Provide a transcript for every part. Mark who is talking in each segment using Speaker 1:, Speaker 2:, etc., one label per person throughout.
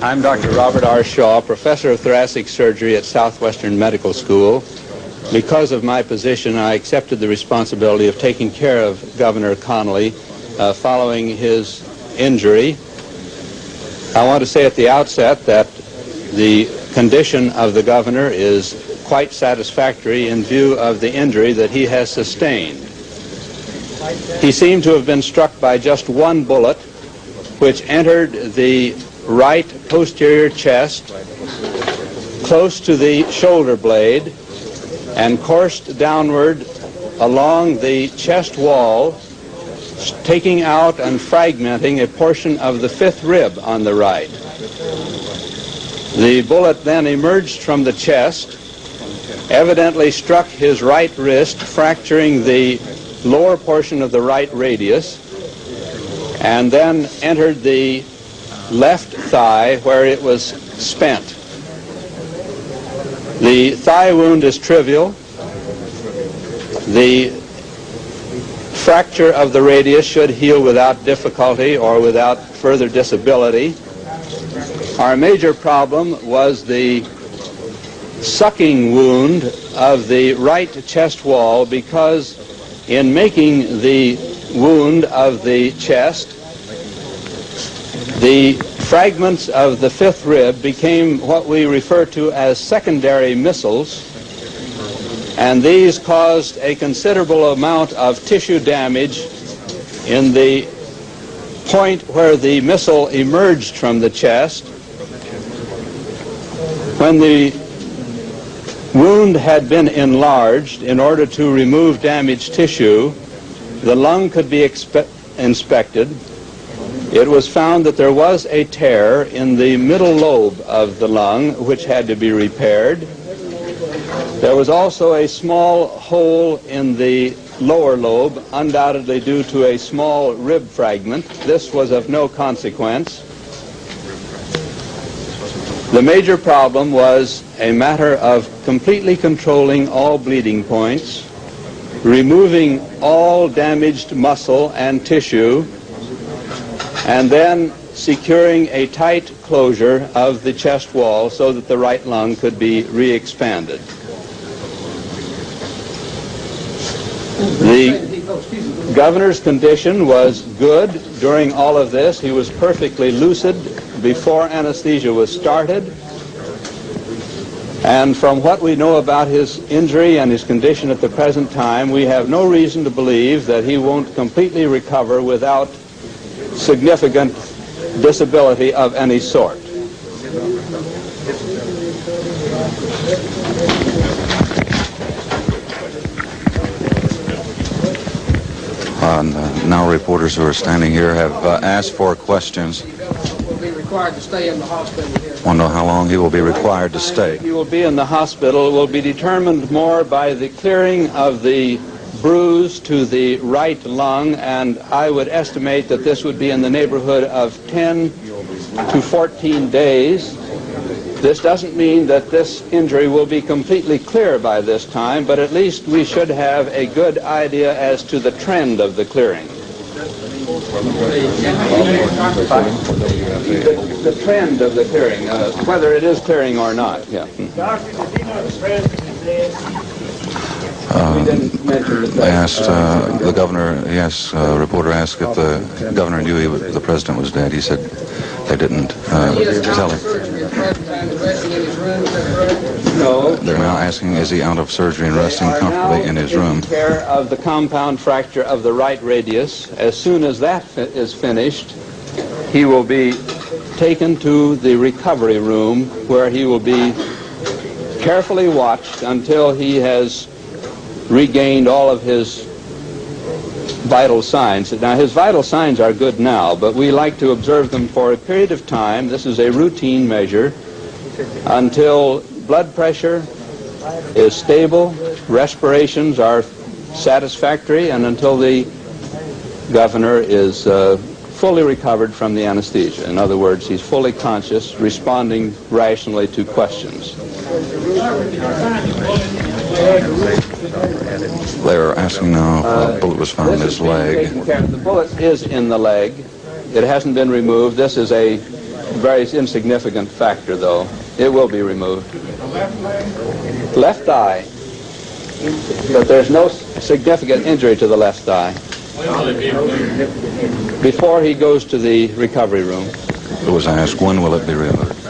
Speaker 1: I'm Dr. Robert R. Shaw, professor of thoracic surgery at Southwestern Medical School. Because of my position, I accepted the responsibility of taking care of Governor Connally following his injury. I want to say at the outset that the condition of the governor is quite satisfactory in view of the injury that he has sustained. He seemed to have been struck by just one bullet, which entered the right posterior chest close to the shoulder blade and coursed downward along the chest wall, taking out and fragmenting a portion of the fifth rib on the right. The bullet then emerged from the chest, evidently struck his right wrist, fracturing the lower portion of the right radius, and then entered the left thigh where it was spent. The thigh wound is trivial. The fracture of the radius should heal without difficulty or without further disability. Our major problem was the sucking wound of the right chest wall, because in making the wound of the chest, the fragments of the fifth rib became what we refer to as secondary missiles, and these caused a considerable amount of tissue damage in the point where the missile emerged from the chest. When the wound had been enlarged in order to remove damaged tissue, the lung could be inspected. It was found that there was a tear in the middle lobe of the lung which had to be repaired. There was also a small hole in the lower lobe, undoubtedly due to a small rib fragment. This was of no consequence. The major problem was a matter of completely controlling all bleeding points, removing all damaged muscle and tissue, and then securing a tight closure of the chest wall so that the right lung could be re-expanded. The governor's condition was good during all of this. He was perfectly lucid before anesthesia was started. And from what we know about his injury and his condition at the present time, we have no reason to believe that he won't completely recover without significant disability of any sort.
Speaker 2: Now reporters who are standing here have asked for questions.
Speaker 3: Will be required to stay in the hospital here.
Speaker 2: Want to know how long he will be required to stay?
Speaker 1: He will be in the hospital. It will be determined more by the clearing of the bruise to the right lung, and I would estimate that this would be in the neighborhood of 10 to 14 days. This doesn't mean that this injury will be completely clear by this time, but at least we should have a good idea as to the trend of the clearing. The trend of the clearing, whether it is clearing or not. Yeah.
Speaker 2: They asked the governor, yes, a reporter asked if the governor knew the president was dead. He said they didn't tell him.
Speaker 1: No.
Speaker 2: They're now asking, is he out of surgery and resting comfortably in his room?
Speaker 1: Taking care of the compound fracture of the right radius. As soon as that is finished, he will be taken to the recovery room, where he will be carefully watched until he has regained all of his vital signs. Now, his vital signs are good now, but we like to observe them for a period of time. This is a routine measure until blood pressure is stable, respirations are satisfactory, and until the governor is fully recovered from the anesthesia. In other words, he's fully conscious, responding rationally to questions.
Speaker 2: They're asking now if a bullet was found in his leg.
Speaker 1: The bullet is in the leg. It hasn't been removed. This is a very insignificant factor, though. It will be removed. Left eye. But there's no significant injury to the left thigh. Before he goes to the recovery room.
Speaker 2: It was asked, when will it be removed?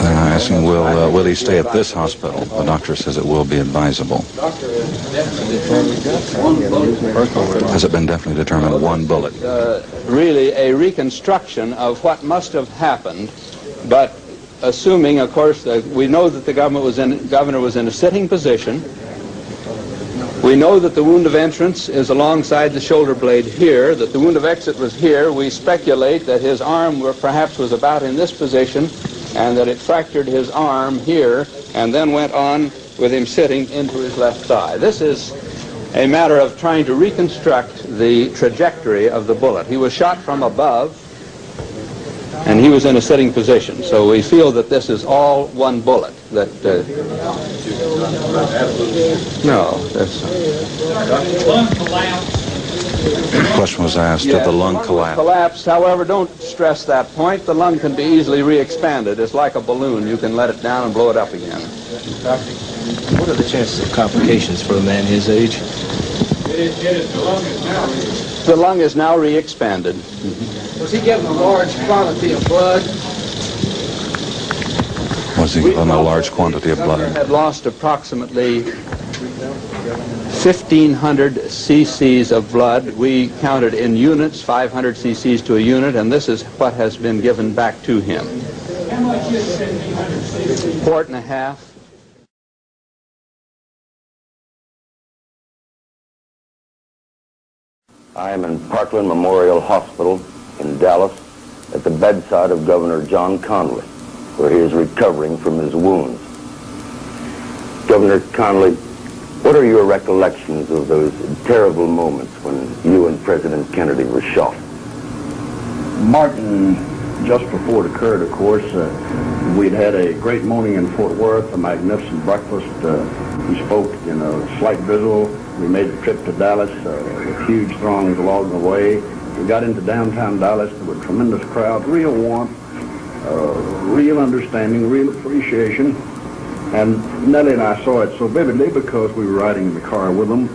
Speaker 2: They're asking, will he stay at this hospital? The doctor says it will be advisable. Has it been definitely determined one bullet?
Speaker 1: Really a reconstruction of what must have happened, but assuming, of course, that we know that the governor was in a sitting position. We know that the wound of entrance is alongside the shoulder blade here, that the wound of exit was here. We speculate that his arm perhaps was about in this position, and that it fractured his arm here, and then went on with him sitting into his left thigh. This is a matter of trying to reconstruct the trajectory of the bullet. He was shot from above, and he was in a sitting position. So we feel that this is all one bullet. That no, that's
Speaker 2: The question was asked, did the lung collapse?
Speaker 1: However, don't stress that point. The lung can be easily re-expanded. It's like a balloon. You can let it down and blow it up again.
Speaker 4: What are the chances of complications for a man his age?
Speaker 1: The lung is now re-expanded.
Speaker 3: Was he given a large quantity of blood?
Speaker 2: Was he given a large quantity of blood?
Speaker 1: The governor had lost approximately 1,500 cc's of blood. We counted in units, 500 cc's to a unit, and this is what has been given back to him.
Speaker 5: How much is 1,500 cc's?
Speaker 1: Quart and a half.
Speaker 6: I am in Parkland Memorial Hospital in Dallas at the bedside of Governor John Connally, where he is recovering from his wounds. Governor Connally, what are your recollections of those terrible moments when you and President Kennedy were shot?
Speaker 7: Martin, just before it occurred, of course, we'd had a great morning in Fort Worth, a magnificent breakfast. We spoke in a slight drizzle. We made a trip to Dallas with huge throngs along the way. We got into downtown Dallas. There were tremendous crowds, real warmth, real understanding, real appreciation. And Nellie and I saw it so vividly because we were riding in the car with them.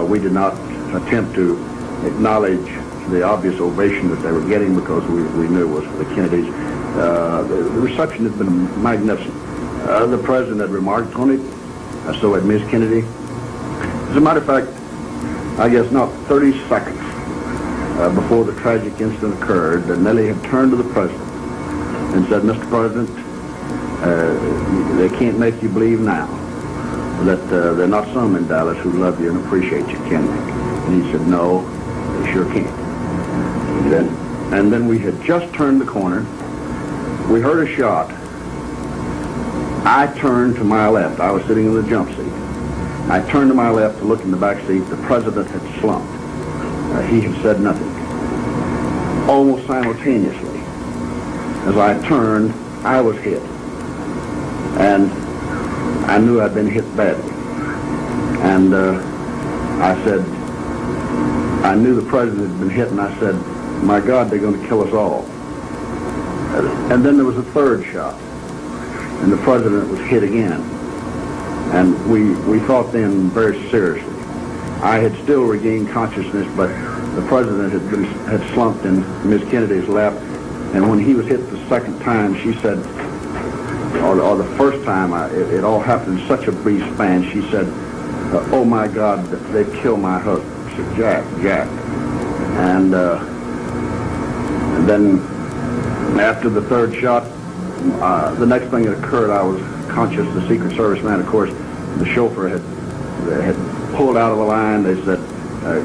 Speaker 7: We did not attempt to acknowledge the obvious ovation that they were getting because we knew it was for the Kennedys. The reception has been magnificent. The president had remarked on it. So had Miss Kennedy. As a matter of fact, I guess not 30 seconds before the tragic incident occurred, Nellie had turned to the president and said, "Mr. President, they can't make you believe now that there are not some in Dallas who love you and appreciate you, can they?" And he said, "No, they sure can't." And then we had just turned the corner. We heard a shot. I turned to my left. I was sitting in the jump seat. I turned to my left to look in the back seat. The president had slumped. He had said nothing. Almost simultaneously, as I turned, I was hit. And I knew I'd been hit badly. And I said, I knew the president had been hit, and I said, "My God, they're going to kill us all." And then there was a third shot, and the president was hit again. And we thought then very seriously. I had still regained consciousness, but the president had slumped in Miss Kennedy's lap. And when he was hit the second time, she said, or the first time, it all happened in such a brief span, she said, "Oh my God, they've killed my husband." I said, Jack. And then after the third shot, the next thing that occurred, I was conscious. The Secret Service man, of course, the chauffeur had pulled out of the line. They said,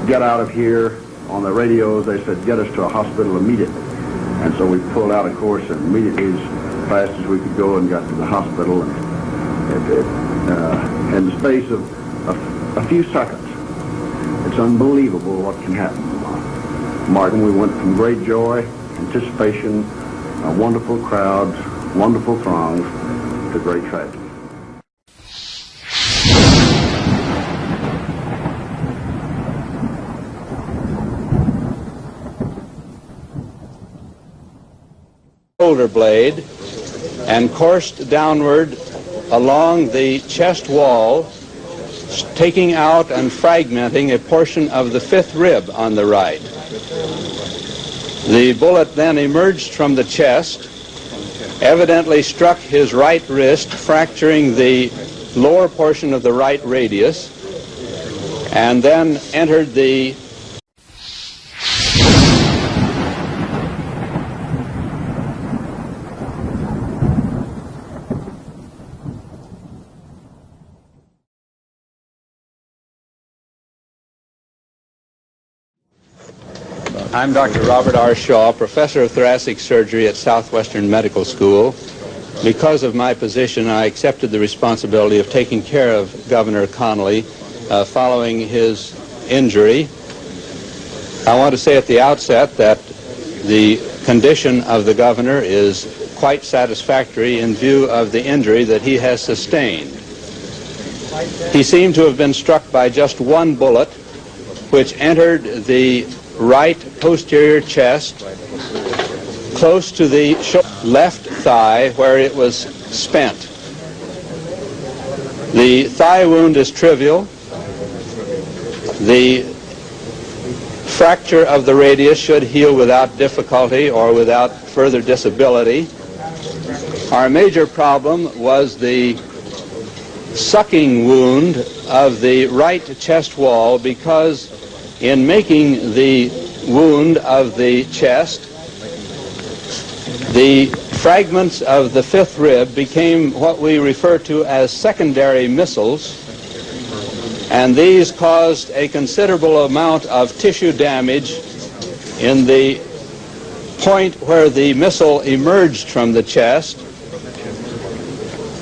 Speaker 7: "Get out of here." On the radios, they said, "Get us to a hospital immediately." And so we pulled out, of course, and immediately as fast as we could go and got to the hospital. And in the space of a few seconds, it's unbelievable what can happen. Martin, we went from great joy, anticipation, wonderful crowds, wonderful throngs, to great tragedy.
Speaker 1: shoulder blade and coursed downward along the chest wall, taking out and fragmenting a portion of the fifth rib on the right. The bullet then emerged from the chest, evidently struck his right wrist, fracturing the lower portion of the right radius, and then entered the I'm Dr. Robert R. Shaw, professor of thoracic surgery at Southwestern Medical School. Because of my position, I accepted the responsibility of taking care of Governor Connally following his injury. I want to say at the outset that the condition of the governor is quite satisfactory in view of the injury that he has sustained. He seemed to have been struck by just one bullet, which entered the right posterior chest, close to the left thigh where it was spent. The thigh wound is trivial. The fracture of the radius should heal without difficulty or without further disability. Our major problem was the sucking wound of the right chest wall, because in making the wound of the chest, the fragments of the fifth rib became what we refer to as secondary missiles, and these caused a considerable amount of tissue damage in the point where the missile emerged from the chest,